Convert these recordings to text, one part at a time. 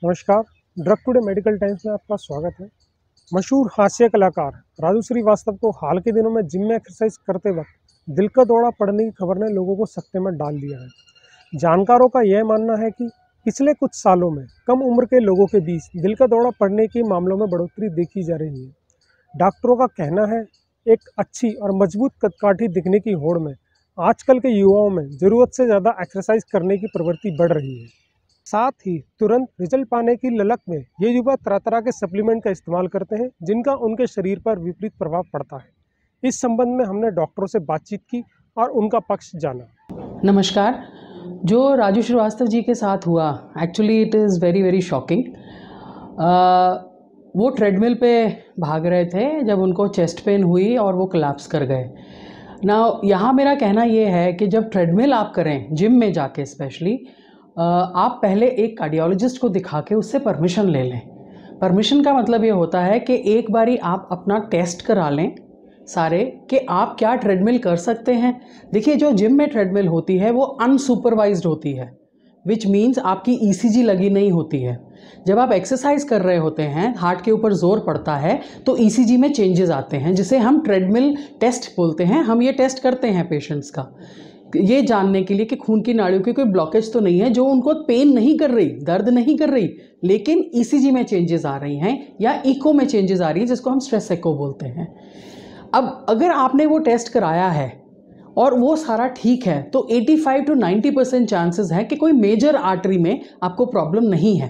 नमस्कार। Drug today medical times में आपका स्वागत है। मशहूर हास्य कलाकार राजू श्रीवास्तव को हाल के दिनों में जिम में एक्सरसाइज करते वक्त दिल का दौरा पड़ने की खबर ने लोगों को सकते में डाल दिया है। जानकारों का यह मानना है कि पिछले कुछ सालों में कम उम्र के लोगों के बीच दिल का दौरा पड़ने के मामलों में बढ़ोतरी देखी जा रही है। डॉक्टरों का कहना है एक अच्छी और मजबूत कदकाठी दिखने की होड़ में आजकल के युवाओं में ज़रूरत से ज़्यादा एक्सरसाइज करने की प्रवृत्ति बढ़ रही है। साथ ही तुरंत रिजल्ट पाने की ललक में ये युवा तरह तरह के सप्लीमेंट का इस्तेमाल करते हैं जिनका उनके शरीर पर विपरीत प्रभाव पड़ता है। इस संबंध में हमने डॉक्टरों से बातचीत की और उनका पक्ष जाना। नमस्कार। जो राजू श्रीवास्तव जी के साथ हुआ, actually it is very very shocking. वो ट्रेडमिल पे भाग रहे थे जब उनको चेस्ट पेन हुई और वो कोलैप्स कर गए ना। यहाँ मेरा कहना ये है कि जब ट्रेडमिल आप करें जिम में जाके स्पेशली, आप पहले एक कार्डियोलॉजिस्ट को दिखा के उससे परमिशन ले लें। परमिशन का मतलब ये होता है कि एक बारी आप अपना टेस्ट करा लें सारे कि आप क्या ट्रेडमिल कर सकते हैं। देखिए, जो जिम में ट्रेडमिल होती है वो अनसुपरवाइज्ड होती है, विच मीन्स आपकी ईसीजी लगी नहीं होती है। जब आप एक्सरसाइज कर रहे होते हैं, हार्ट के ऊपर जोर पड़ता है तो ईसीजी में चेंजेस आते हैं, जिसे हम ट्रेडमिल टेस्ट बोलते हैं। हम ये टेस्ट करते हैं पेशेंट्स का, ये जानने के लिए कि खून की नाड़ियों की कोई ब्लॉकेज तो नहीं है जो उनको पेन नहीं कर रही, दर्द नहीं कर रही, लेकिन ईसीजी में चेंजेस आ रही हैं या इको में चेंजेस आ रही है, जिसको हम स्ट्रेस इको बोलते हैं। अब अगर आपने वो टेस्ट कराया है और वो सारा ठीक है तो 85 to 90% चांसेस है कि कोई मेजर आर्टरी में आपको प्रॉब्लम नहीं है।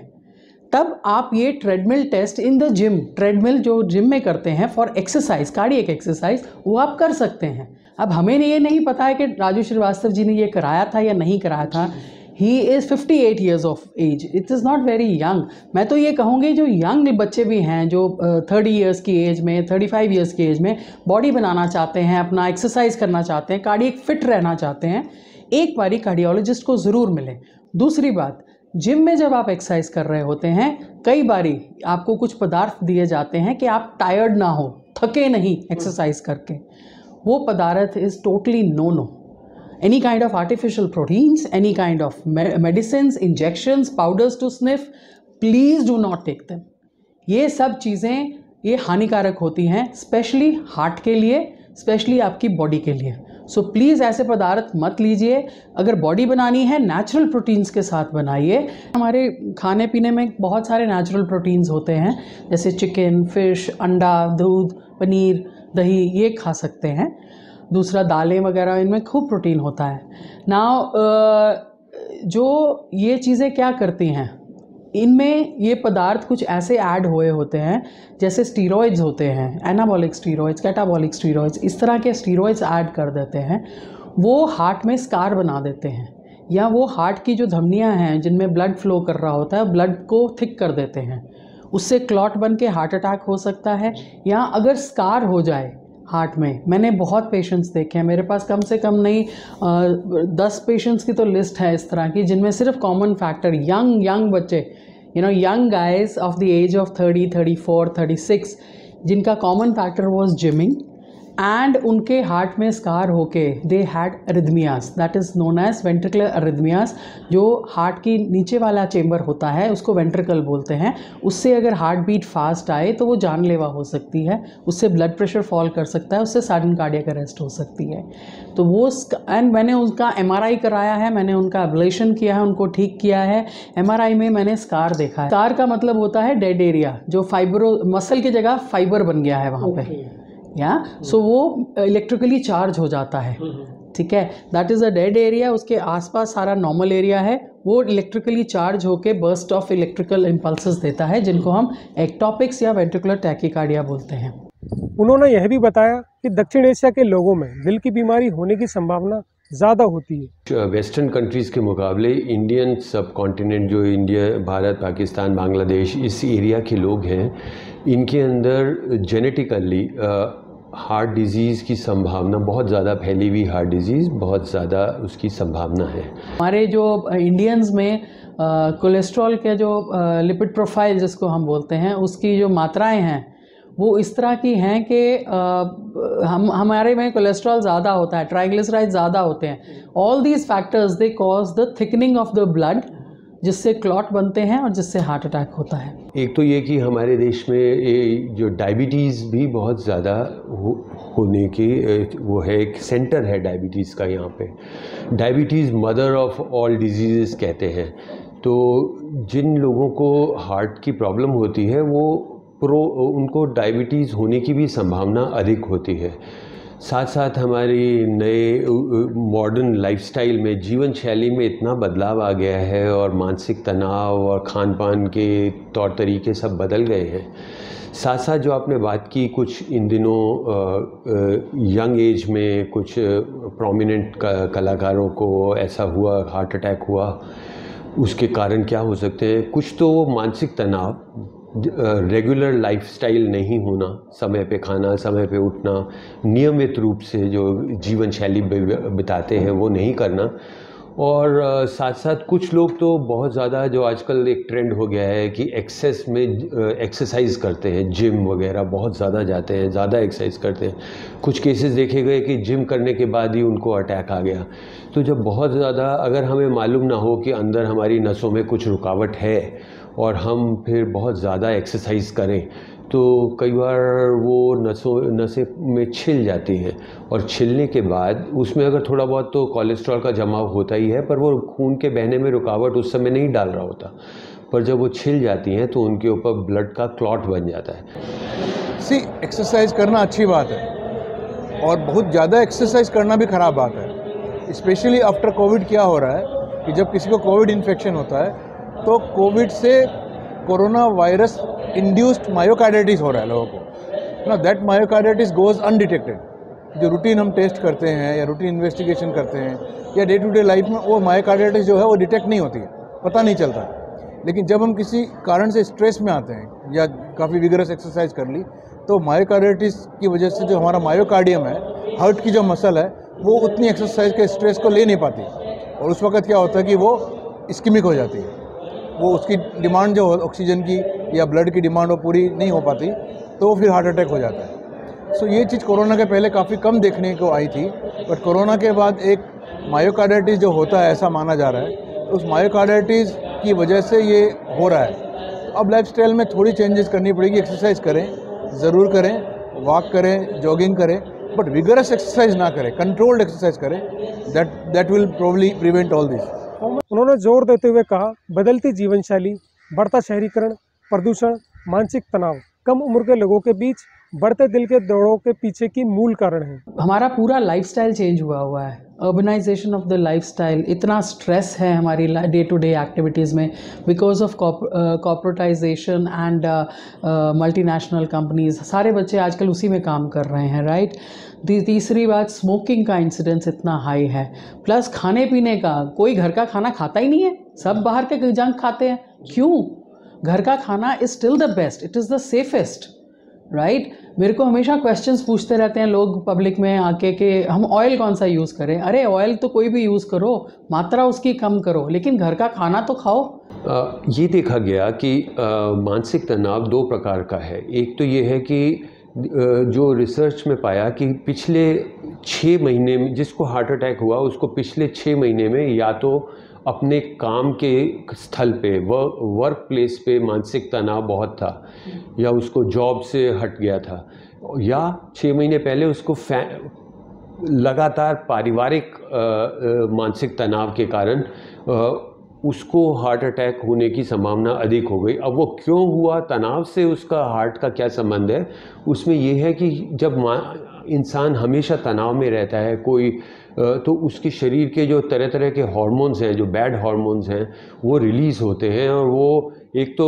तब आप ये treadmill test in the gym, treadmill जो जिम में करते हैं फॉर एक्सरसाइज, कार्डियक एक्सरसाइज, वो आप कर सकते हैं। अब हमें ये नहीं पता है कि राजू श्रीवास्तव जी ने ये कराया था या नहीं कराया था। He is 58 years of age, it is not very young. मैं तो ये कहूँगी जो यंग बच्चे भी हैं, जो 30 ईयर्स की एज में, 35 ईयर्स की एज में बॉडी बनाना चाहते हैं, अपना एक्सरसाइज करना चाहते हैं, कार्डियक फिट रहना चाहते हैं, एक बारी कार्डियोलॉजिस्ट को ज़रूर मिलें। दूसरी बात, जिम में जब आप एक्सरसाइज कर रहे होते हैं, कई बारी आपको कुछ पदार्थ दिए जाते हैं कि आप टायर्ड ना हो, थके नहीं एक्सरसाइज करके। वो पदार्थ is totally no. Any kind of artificial proteins, any kind of medicines, injections, powders to sniff, please do not take them. ये सब चीज़ें ये हानिकारक होती हैं, स्पेशली हार्ट के लिए, स्पेशली आपकी बॉडी के लिए। सो प्लीज़ ऐसे पदार्थ मत लीजिए। अगर बॉडी बनानी है, नेचुरल प्रोटीन्स के साथ बनाइए। हमारे खाने पीने में बहुत सारे नेचुरल प्रोटीन्स होते हैं, जैसे चिकन, फिश, अंडा, दूध, पनीर, दही, ये खा सकते हैं। दूसरा, दालें वगैरह, इनमें खूब प्रोटीन होता है ना। जो ये चीज़ें क्या करती हैं, इनमें ये पदार्थ कुछ ऐसे ऐड हुए होते हैं, जैसे स्टीरॉइड्स होते हैं, एनाबॉलिक स्टीरॉइड्स, कैटाबॉलिक स्टीरॉइड्स, इस तरह के स्टीरॉइड्स ऐड कर देते हैं। वो हार्ट में स्कार बना देते हैं, या वो हार्ट की जो धमनियां हैं जिनमें ब्लड फ्लो कर रहा होता है, ब्लड को थिक कर देते हैं। उससे क्लॉट बन के हार्ट अटैक हो सकता है। या अगर स्कार हो जाए हार्ट में, मैंने बहुत पेशेंट्स देखे हैं, मेरे पास कम से कम नहीं 10 पेशेंट्स की तो लिस्ट है इस तरह की, जिनमें सिर्फ कॉमन फैक्टर यंग बच्चे, young guys of the age of 30, 34, 36, जिनका common factor was gymming, and उनके हार्ट में स्कार होके they had arrhythmias, that is known as ventricular arrhythmias. जो हार्ट की नीचे वाला चेम्बर होता है उसको वेंट्रिकल बोलते हैं। उससे अगर हार्ट बीट फास्ट आए तो वो जानलेवा हो सकती है, उससे ब्लड प्रेशर फॉल कर सकता है, उससे सडन कार्डियक अरेस्ट हो सकती है। तो वो एंड मैंने उनका MRI कराया है, मैंने उनका एब्लेशन किया है, उनको ठीक किया है। MRI में मैंने स्कार देखा है। स्कार का मतलब होता है डेड एरिया, जो फाइब्रो मसल की जगह फाइबर बन गया है वहाँ पे, या सो वो इलेक्ट्रिकली चार्ज हो जाता है। ठीक है, that is a dead area. उसके आसपास सारा नॉर्मल एरिया है, वो इलेक्ट्रिकली चार्ज होके बर्स्ट ऑफ इलेक्ट्रिकल इम्पल्सेस देता है, जिनको हम एक्टोपिक्स या वेंट्रिकुलर टैकीकार्डिया बोलते हैं। उन्होंने यह भी बताया कि दक्षिण एशिया के लोगों में दिल की बीमारी होने की संभावना ज़्यादा होती है। वेस्टर्न कंट्रीज़ के मुकाबले इंडियन सब कॉन्टिनेंट, जो इंडिया, भारत, पाकिस्तान, बांग्लादेश, इस एरिया के लोग हैं, इनके अंदर जेनेटिकली हार्ट डिजीज़ की संभावना बहुत ज़्यादा, फैली हुई हार्ट डिजीज़ बहुत ज़्यादा उसकी संभावना है। हमारे जो इंडियंस में कोलेस्ट्रॉल के जो लिपिड प्रोफाइल जिसको हम बोलते हैं, उसकी जो मात्राएं हैं वो इस तरह की हैं कि हमारे में कोलेस्ट्रॉल ज़्यादा होता है, ट्राइग्लिसराइड ज़्यादा होते हैं। All these factors they cause the thickening of the blood, जिससे क्लॉट बनते हैं और जिससे हार्ट अटैक होता है। एक तो ये कि हमारे देश में ये जो डायबिटीज़ भी बहुत ज़्यादा होने की वो है, एक सेंटर है डायबिटीज़ का यहाँ पे। Diabetes mother of all disease कहते हैं। तो जिन लोगों को हार्ट की प्रॉब्लम होती है वो उनको डायबिटीज़ होने की भी संभावना अधिक होती है। साथ साथ हमारी नए मॉडर्न लाइफस्टाइल में, जीवन शैली में इतना बदलाव आ गया है और मानसिक तनाव और खान पान के तौर तरीके सब बदल गए हैं। साथ साथ जो आपने बात की, कुछ इन दिनों यंग एज में कुछ प्रोमिनेंट कलाकारों को ऐसा हुआ, हार्ट अटैक हुआ, उसके कारण क्या हो सकते हैं? कुछ तो मानसिक तनाव, रेगुलर लाइफस्टाइल नहीं होना, समय पे खाना, समय पे उठना, नियमित रूप से जो जीवन शैली बिताते हैं वो नहीं करना, और साथ साथ कुछ लोग तो बहुत ज़्यादा, जो आजकल एक ट्रेंड हो गया है कि एक्सेस में एक्सरसाइज करते हैं, जिम वगैरह बहुत ज़्यादा जाते हैं, ज़्यादा एक्सरसाइज करते हैं। कुछ केसेस देखे गए कि जिम करने के बाद ही उनको अटैक आ गया। तो जब बहुत ज़्यादा, अगर हमें मालूम ना हो कि अंदर हमारी नसों में कुछ रुकावट है और हम फिर बहुत ज़्यादा एक्सरसाइज करें, तो कई बार वो नसें में छिल जाती हैं, और छिलने के बाद उसमें अगर थोड़ा बहुत तो कोलेस्ट्रॉल का जमाव होता ही है, पर वो खून के बहने में रुकावट उस समय नहीं डाल रहा होता। पर जब वो छिल जाती हैं तो उनके ऊपर ब्लड का क्लॉट बन जाता है। एक्सरसाइज करना अच्छी बात है और बहुत ज़्यादा एक्सरसाइज करना भी ख़राब बात है। स्पेशली आफ्टर कोविड क्या हो रहा है कि जब किसी को कोविड इन्फेक्शन होता है तो कोविड से कोरोना वायरस इंड्यूस्ड मायोकार्डाइटिस हो रहा है लोगों को ना। That myocarditis goes undetected. जो रूटीन हम टेस्ट करते हैं या रूटीन इन्वेस्टिगेशन करते हैं या डे टू डे लाइफ में, वो मायोकार्डाइटिस जो है वो डिटेक्ट नहीं होती है, पता नहीं चलता। लेकिन जब हम किसी कारण से स्ट्रेस में आते हैं या काफ़ी विगरस एक्सरसाइज कर ली, तो मायोकार्डाइटिस की वजह से जो हमारा मायोकार्डियम है, हार्ट की जो मसल है, वो उतनी एक्सरसाइज के स्ट्रेस को ले नहीं पाती, और उस वक्त क्या होता है कि वो इस्कीमिक हो जाती है। वो उसकी डिमांड जो ऑक्सीजन की या ब्लड की डिमांड वो पूरी नहीं हो पाती, तो फिर हार्ट अटैक हो जाता है। सो ये चीज़ कोरोना के पहले काफ़ी कम देखने को आई थी, बट कोरोना के बाद एक मायोकार्डाइटिस जो होता है ऐसा माना जा रहा है, उस मायोकार्डाइटिस की वजह से ये हो रहा है। अब लाइफस्टाइल में थोड़ी चेंजेस करनी पड़ेगी। एक्सरसाइज करें, ज़रूर करें, वॉक करें, जॉगिंग करें, बट विगरस एक्सरसाइज ना करें, कंट्रोल्ड एक्सरसाइज करें। That will probably prevent all this. उन्होंने जोर देते हुए कहा, बदलती जीवन शैली, बढ़ता शहरीकरण, प्रदूषण, मानसिक तनाव कम उम्र के लोगों के बीच बढ़ते दिल के दौड़ों के पीछे की मूल कारण है। हमारा पूरा लाइफस्टाइल चेंज हुआ है, अर्बनाइजेशन ऑफ द लाइफस्टाइल। इतना स्ट्रेस है हमारी डे टू डे एक्टिविटीज़ में because of corporatisation and multinational companies. सारे बच्चे आजकल उसी में काम कर रहे हैं, राइट। तीसरी बात, स्मोकिंग का इंसिडेंस इतना हाई है, प्लस खाने पीने का, कोई घर का खाना खाता ही नहीं है, सब बाहर के जंक खाते हैं। क्यों? घर का खाना is still the best, it is the safest, right. मेरे को हमेशा क्वेश्चंस पूछते रहते हैं लोग पब्लिक में आके कि हम ऑयल कौन सा यूज़ करें। अरे ऑयल तो कोई भी यूज़ करो, मात्रा उसकी कम करो, लेकिन घर का खाना तो खाओ। ये देखा गया कि मानसिक तनाव दो प्रकार का है। एक तो ये है कि जो रिसर्च में पाया कि पिछले 6 महीने में जिसको हार्ट अटैक हुआ, उसको पिछले 6 महीने में या तो अपने काम के स्थल पे, वर्क प्लेस पे मानसिक तनाव बहुत था, या उसको जॉब से हट गया था, या 6 महीने पहले उसको लगातार पारिवारिक मानसिक तनाव के कारण उसको हार्ट अटैक होने की संभावना अधिक हो गई। अब वो क्यों हुआ, तनाव से उसका हार्ट का क्या संबंध है? उसमें ये है कि जब इंसान हमेशा तनाव में रहता है तो उसके शरीर के जो तरह तरह के हार्मोन्स हैं, जो बैड हार्मोन्स हैं, वो रिलीज़ होते हैं, और वो एक तो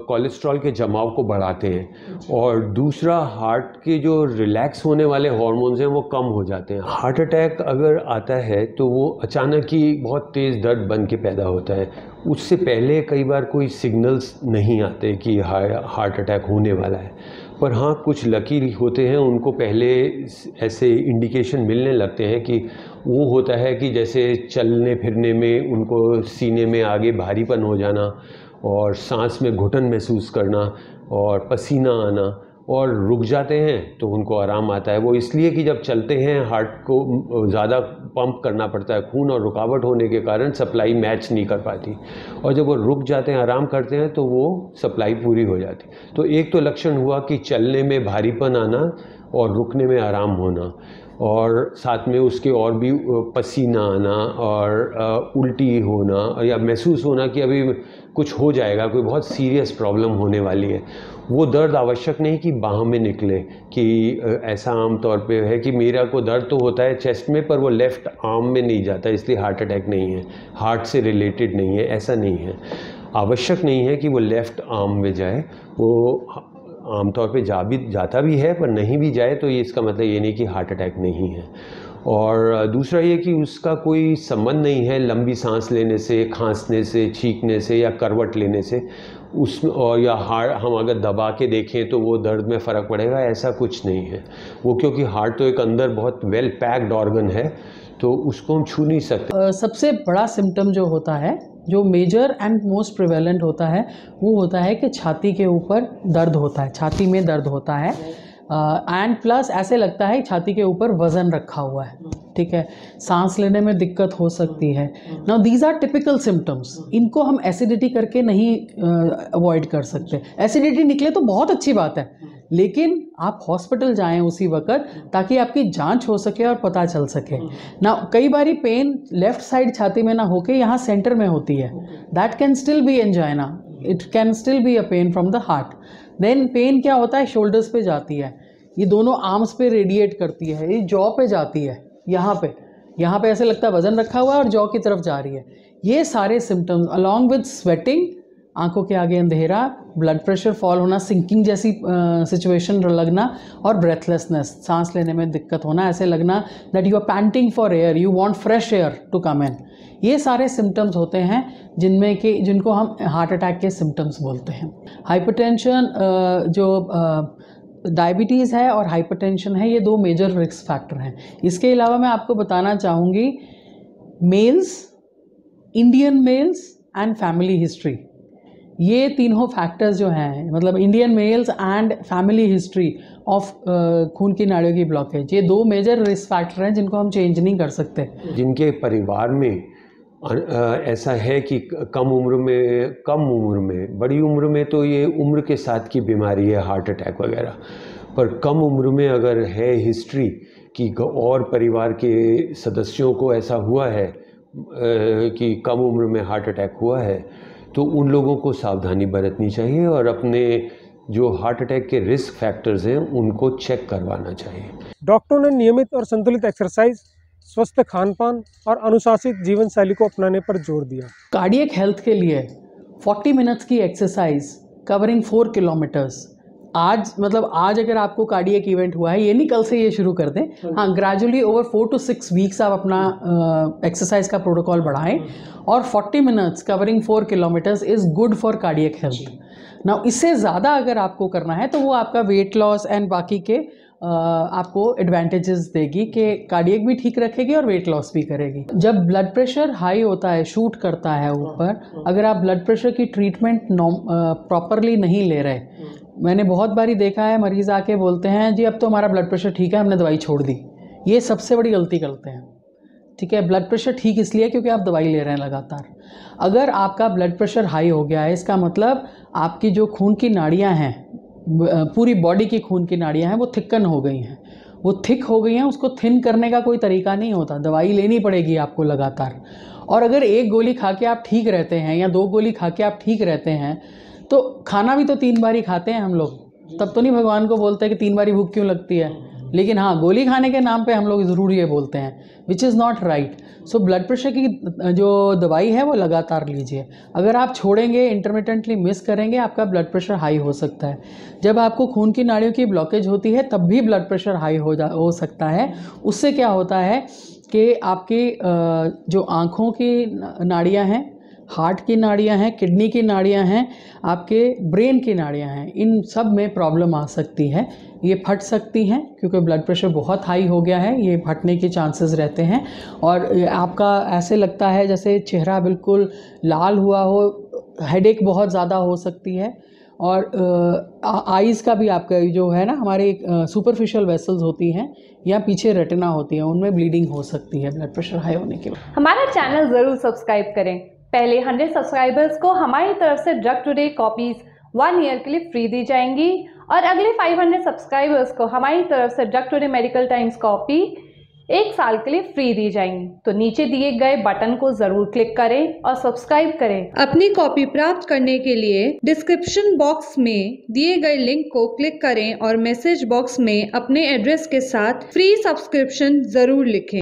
कोलेस्ट्रॉल के जमाव को बढ़ाते हैं, और दूसरा हार्ट के जो रिलैक्स होने वाले हार्मोन्स हैं वो कम हो जाते हैं। हार्ट अटैक अगर आता है तो वो अचानक ही बहुत तेज़ दर्द बन के पैदा होता है। उससे पहले कई बार कोई सिग्नल्स नहीं आते कि हार्ट अटैक होने वाला है, पर हाँ कुछ लकी होते हैं, उनको पहले ऐसे इंडिकेशन मिलने लगते हैं कि वो होता है कि जैसे चलने फिरने में उनको सीने में आगे भारीपन हो जाना, और सांस में घुटन महसूस करना, और पसीना आना, और रुक जाते हैं तो उनको आराम आता है। वो इसलिए कि जब चलते हैं हार्ट को ज़्यादा पंप करना पड़ता है खून, और रुकावट होने के कारण सप्लाई मैच नहीं कर पाती, और जब वो रुक जाते हैं, आराम करते हैं, तो वो सप्लाई पूरी हो जाती। तो एक तो लक्षण हुआ कि चलने में भारीपन आना और रुकने में आराम होना, और साथ में उसके और भी पसीना आना और उल्टी होना या महसूस होना कि अभी कुछ हो जाएगा, कोई बहुत सीरियस प्रॉब्लम होने वाली है। वो दर्द आवश्यक नहीं कि बाह में निकले, कि ऐसा आम तौर पे है कि मेरा को दर्द तो होता है चेस्ट में, पर वो लेफ़्ट आर्म में नहीं जाता, इसलिए हार्ट अटैक नहीं है, हार्ट से रिलेटेड नहीं है, ऐसा नहीं है। आवश्यक नहीं है कि वो लेफ़्ट आर्म में जाए, वो आमतौर पे जाता भी है, पर नहीं भी जाए तो ये इसका मतलब ये नहीं कि हार्ट अटैक नहीं है। और दूसरा ये कि उसका कोई संबंध नहीं है लंबी सांस लेने से, खांसने से, छींकने से या करवट लेने से, और या हार्ट हम अगर दबा के देखें तो वो दर्द में फ़र्क पड़ेगा, ऐसा कुछ नहीं है। वो क्योंकि हार्ट तो एक अंदर बहुत वेल पैक्ड ऑर्गन है, तो उसको हम छू नहीं सकते। सबसे बड़ा सिम्टम जो होता है, जो मेजर एंड मोस्ट प्रिवेलेंट होता है, वो होता है कि छाती के ऊपर दर्द होता है, छाती में दर्द होता है, एंड प्लस ऐसे लगता है छाती के ऊपर वज़न रखा हुआ है, ठीक है। सांस लेने में दिक्कत हो सकती है। Now these are typical symptoms, इनको हम एसिडिटी करके नहीं अवॉइड कर सकते। एसिडिटी निकले तो बहुत अच्छी बात है, लेकिन आप हॉस्पिटल जाएं उसी वक्त, ताकि आपकी जांच हो सके और पता चल सके ना। कई बारी पेन लेफ्ट साइड छाती में ना होके यहाँ सेंटर में होती है, that can still be angina, it can still be a pain from the heart. Then pain क्या होता है, शोल्डर्स पे जाती है, ये दोनों आर्म्स पे रेडिएट करती है, ये जॉ पे जाती है, यहाँ पे ऐसे लगता है वजन रखा हुआ है और जॉ की तरफ जा रही है। ये सारे सिम्टम्स अलॉन्ग विद स्वेटिंग, आंखों के आगे अंधेरा, ब्लड प्रेशर फॉल होना, सिंकिंग जैसी सिचुएशन लगना, और ब्रेथलेसनेस, सांस लेने में दिक्कत होना, ऐसे लगना that you are panting for air, you want fresh air to come in. ये सारे सिम्टम्स होते हैं जिनको हम हार्ट अटैक के सिम्टम्स बोलते हैं। हाइपरटेंशन, जो डायबिटीज़ है और हाइपरटेंशन है, ये दो मेजर रिस्क फैक्टर हैं। इसके अलावा मैं आपको बताना चाहूँगी, males, Indian males and family history, ये तीनों फैक्टर्स जो हैं, मतलब Indian males and family history of खून की नाड़ियों की ब्लॉकेज, ये दो मेजर रिस्क फैक्टर हैं जिनको हम चेंज नहीं कर सकते। जिनके परिवार में ऐसा है कि कम उम्र में, बड़ी उम्र में तो ये उम्र के साथ की बीमारी है हार्ट अटैक वगैरह, पर कम उम्र में अगर है हिस्ट्री कि और परिवार के सदस्यों को ऐसा हुआ है कि कम उम्र में हार्ट अटैक हुआ है, तो उन लोगों को सावधानी बरतनी चाहिए और अपने जो हार्ट अटैक के रिस्क फैक्टर्स हैं उनको चेक करवाना चाहिए। डॉक्टरों ने नियमित और संतुलित एक्सरसाइज, स्वस्थ खान पान और अनुशासित जीवन शैली को अपनाने पर जोर दिया। कार्डियक हेल्थ के लिए 40 मिनट्स की एक्सरसाइज कवरिंग 4 किलोमीटर्स, आज अगर आपको कार्डियक इवेंट हुआ है, ये नहीं कल से ये शुरू कर दें, हाँ, ग्रेजुअली ओवर 4 to 6 वीक्स आप अपना एक्सरसाइज का प्रोटोकॉल बढ़ाएं, और 40 minutes covering 4 kilometres is good for cardiac health. ना इससे ज़्यादा अगर आपको करना है तो वो आपका वेट लॉस एंड बाकी के आपको एडवांटेजेस देगी, कि कार्डियक भी ठीक रखेगी और वेट लॉस भी करेगी। जब ब्लड प्रेशर हाई होता है, शूट करता है ऊपर, अगर आप ब्लड प्रेशर की ट्रीटमेंट प्रॉपरली नहीं ले रहे, मैंने बहुत बारी देखा है मरीज़ आके बोलते हैं जी अब तो हमारा ब्लड प्रेशर ठीक है, हमने दवाई छोड़ दी। ये सबसे बड़ी गलती करते हैं, ठीक है। ब्लड प्रेशर ठीक इसलिए क्योंकि आप दवाई ले रहे हैं लगातार। अगर आपका ब्लड प्रेशर हाई हो गया है, इसका मतलब आपकी जो खून की नाड़ियाँ हैं, पूरी बॉडी की खून की नाड़ियाँ हैं, वो थिकन हो गई हैं, वो थिक हो गई हैं। उसको थिन करने का कोई तरीका नहीं होता, दवाई लेनी पड़ेगी आपको लगातार। और अगर एक गोली खा के आप ठीक रहते हैं या 2 गोली खा के आप ठीक रहते हैं, तो खाना भी तो 3 बार ही खाते हैं हम लोग, तब तो नहीं भगवान को बोलते हैं कि 3 बार भूख क्यों लगती है, लेकिन हाँ, गोली खाने के नाम पे हम लोग ज़रूर ये बोलते हैं, which is not right. So blood pressure की जो दवाई है वो लगातार लीजिए। अगर आप छोड़ेंगे, इंटरमिटेंटली मिस करेंगे, आपका ब्लड प्रेशर हाई हो सकता है। जब आपको खून की नाड़ियों की ब्लॉकेज होती है तब भी ब्लड प्रेशर हाई हो सकता है। उससे क्या होता है कि आपकी जो आँखों की नाड़ियाँ हैं, हार्ट की नाड़ियाँ हैं, किडनी की नाड़ियाँ हैं, आपके ब्रेन की नाड़ियाँ हैं, इन सब में प्रॉब्लम आ सकती है। ये फट सकती हैं क्योंकि ब्लड प्रेशर बहुत हाई हो गया है, ये फटने के चांसेस रहते हैं। और आपका ऐसे लगता है जैसे चेहरा बिल्कुल लाल हुआ हो, हेडेक बहुत ज़्यादा हो सकती है। और आइज़ का भी आपका जो है ना, हमारे सुपरफिशियल वेसल्स होती हैं या पीछे रेटिना होती है, उनमें ब्लीडिंग हो सकती है ब्लड प्रेशर हाई होने के बाद। हमारा चैनल ज़रूर सब्सक्राइब करें। पहले 100 सब्सक्राइबर्स को हमारी तरफ से ड्रग टुडे कॉपीज़ 1 ईयर के लिए फ्री दी जाएंगी और अगले 500 सब्सक्राइबर्स को हमारी तरफ से drug today medical times copy 1 साल के लिए फ्री दी जाएंगी। तो नीचे दिए गए बटन को ज़रूर क्लिक करें और सब्सक्राइब करें। अपनी कॉपी प्राप्त करने के लिए डिस्क्रिप्शन बॉक्स में दिए गए लिंक को क्लिक करें और मैसेज बॉक्स में अपने एड्रेस के साथ फ्री सब्सक्रिप्शन ज़रूर लिखें।